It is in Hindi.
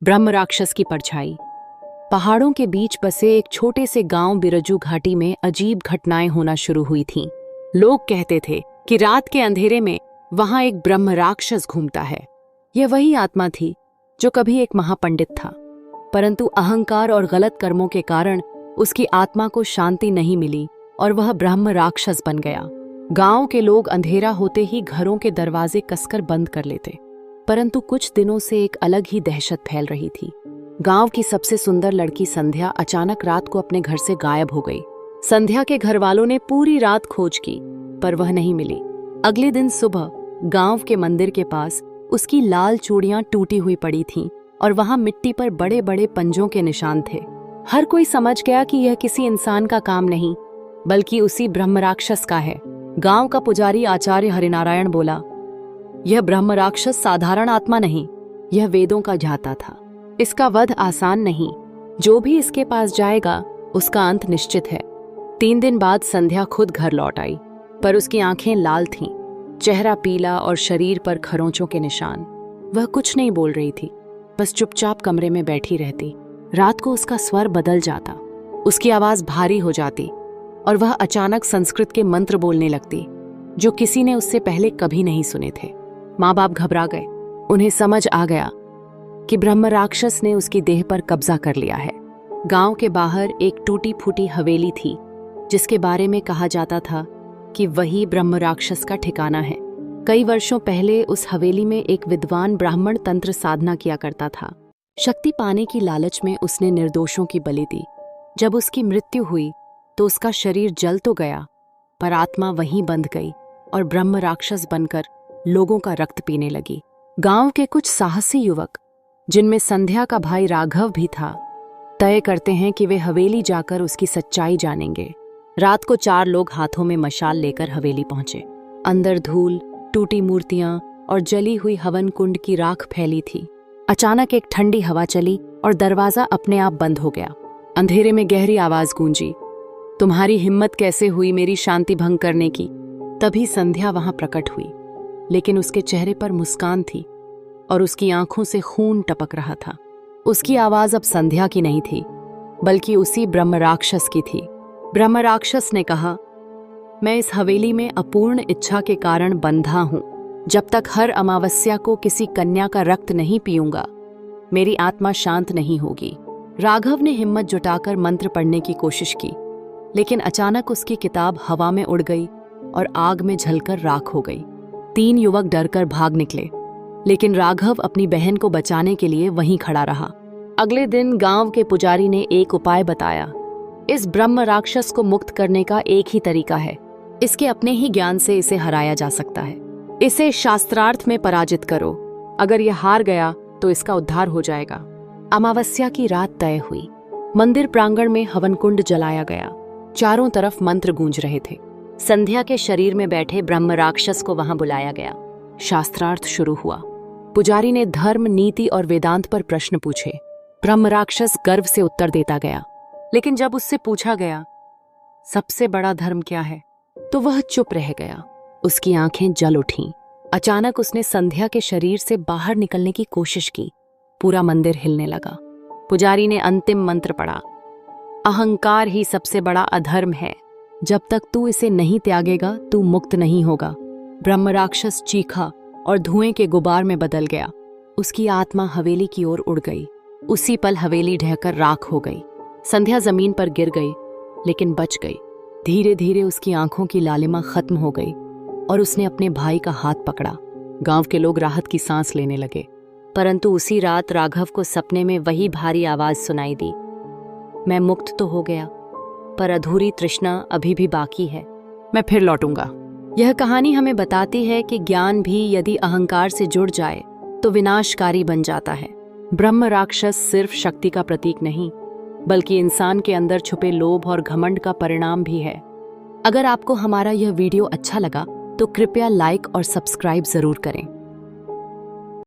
ब्रह्म राक्षस की परछाई। पहाड़ों के बीच बसे एक छोटे से गांव बिरजू घाटी में अजीब घटनाएं होना शुरू हुई थीं। लोग कहते थे कि रात के अंधेरे में वहां एक ब्रह्म राक्षस घूमता है। यह वही आत्मा थी जो कभी एक महापंडित था, परंतु अहंकार और गलत कर्मों के कारण उसकी आत्मा को शांति नहीं मिली और वह ब्रह्म राक्षस बन गया। गांव के लोग अंधेरा होते ही घरों के दरवाजे कसकर बंद कर लेते, परंतु कुछ दिनों से एक अलग ही दहशत फैल रही थी। गांव की सबसे सुंदर लड़की संध्या अचानक रात को अपने घर से गायब हो गई। संध्या के घरवालों ने पूरी रात खोज की, पर वह नहीं मिली। अगले दिन सुबह गांव के मंदिर के पास उसकी लाल चूड़ियां टूटी हुई पड़ी थीं और वहां मिट्टी पर बड़े बड़े पंजों के निशान थे। हर कोई समझ गया कि यह किसी इंसान का काम नहीं, बल्कि उसी ब्रह्म राक्षस का है। गांव का पुजारी आचार्य हरिनारायण बोला, यह ब्रह्म राक्षस साधारण आत्मा नहीं, यह वेदों का ज्ञाता था। इसका वध आसान नहीं, जो भी इसके पास जाएगा उसका अंत निश्चित है। 3 दिन बाद संध्या खुद घर लौट आई, पर उसकी आंखें लाल थीं, चेहरा पीला और शरीर पर खरोंचों के निशान। वह कुछ नहीं बोल रही थी, बस चुपचाप कमरे में बैठी रहती। रात को उसका स्वर बदल जाता, उसकी आवाज भारी हो जाती और वह अचानक संस्कृत के मंत्र बोलने लगती, जो किसी ने उससे पहले कभी नहीं सुने थे। माँ बाप घबरा गए। उन्हें समझ आ गया कि ब्रह्म राक्षस ने उसकी देह पर कब्जा कर लिया है। गांव के बाहर एक टूटी फूटी हवेली थी, जिसके बारे में कहा जाता था कि वही ब्रह्म राक्षस का ठिकाना है। कई वर्षों पहले उस हवेली में एक विद्वान ब्राह्मण तंत्र साधना किया करता था। शक्ति पाने की लालच में उसने निर्दोषों की बलि दी। जब उसकी मृत्यु हुई तो उसका शरीर जल तो गया, पर आत्मा वहीं बंध गई और ब्रह्म राक्षस बनकर लोगों का रक्त पीने लगी। गांव के कुछ साहसी युवक, जिनमें संध्या का भाई राघव भी था, तय करते हैं कि वे हवेली जाकर उसकी सच्चाई जानेंगे। रात को 4 लोग हाथों में मशाल लेकर हवेली पहुंचे। अंदर धूल, टूटी मूर्तियां और जली हुई हवन कुंड की राख फैली थी। अचानक एक ठंडी हवा चली और दरवाजा अपने आप बंद हो गया। अंधेरे में गहरी आवाज गूंजी, तुम्हारी हिम्मत कैसे हुई मेरी शांति भंग करने की? तभी संध्या वहां प्रकट हुई, लेकिन उसके चेहरे पर मुस्कान थी और उसकी आंखों से खून टपक रहा था। उसकी आवाज अब संध्या की नहीं थी, बल्कि उसी ब्रह्म राक्षस की थी। ब्रह्म राक्षस ने कहा, मैं इस हवेली में अपूर्ण इच्छा के कारण बंधा हूं। जब तक हर अमावस्या को किसी कन्या का रक्त नहीं पीऊंगा, मेरी आत्मा शांत नहीं होगी। राघव ने हिम्मत जुटाकर मंत्र पढ़ने की कोशिश की, लेकिन अचानक उसकी किताब हवा में उड़ गई और आग में जलकर राख हो गई। 3 युवक डरकर भाग निकले, लेकिन राघव अपनी बहन को बचाने के लिए वहीं खड़ा रहा। अगले दिन गांव के पुजारी ने एक उपाय बताया। इस ब्रह्म राक्षस को मुक्त करने का एक ही तरीका है। इसके अपने ही ज्ञान से इसे हराया जा सकता है। इसे शास्त्रार्थ में पराजित करो। अगर यह हार गया तो इसका उद्धार हो जाएगा। अमावस्या की रात तय हुई। मंदिर प्रांगण में हवन कुंड जलाया गया। चारों तरफ मंत्र गूंज रहे थे। संध्या के शरीर में बैठे ब्रह्म राक्षस को वहां बुलाया गया। शास्त्रार्थ शुरू हुआ। पुजारी ने धर्म, नीति और वेदांत पर प्रश्न पूछे। ब्रह्म राक्षस गर्व से उत्तर देता गया, लेकिन जब उससे पूछा गया सबसे बड़ा धर्म क्या है, तो वह चुप रह गया। उसकी आंखें जल उठीं। अचानक उसने संध्या के शरीर से बाहर निकलने की कोशिश की। पूरा मंदिर हिलने लगा। पुजारी ने अंतिम मंत्र पढ़ा, अहंकार ही सबसे बड़ा अधर्म है। जब तक तू इसे नहीं त्यागेगा, तू मुक्त नहीं होगा। ब्रह्म राक्षस चीखा और धुएं के गुबार में बदल गया। उसकी आत्मा हवेली की ओर उड़ गई। उसी पल हवेली ढहकर राख हो गई। संध्या जमीन पर गिर गई, लेकिन बच गई। धीरे धीरे उसकी आंखों की लालिमा खत्म हो गई और उसने अपने भाई का हाथ पकड़ा। गांव के लोग राहत की सांस लेने लगे, परंतु उसी रात राघव को सपने में वही भारी आवाज सुनाई दी, मैं मुक्त तो हो गया, पर अधूरी तृष्णा अभी भी बाकी है, मैं फिर लौटूंगा। यह कहानी हमें बताती है कि ज्ञान भी यदि अहंकार से जुड़ जाए तो विनाशकारी बन जाता है। ब्रह्म राक्षस सिर्फ शक्ति का प्रतीक नहीं, बल्कि इंसान के अंदर छुपे लोभ और घमंड का परिणाम भी है। अगर आपको हमारा यह वीडियो अच्छा लगा तो कृपया लाइक और सब्सक्राइब जरूर करें।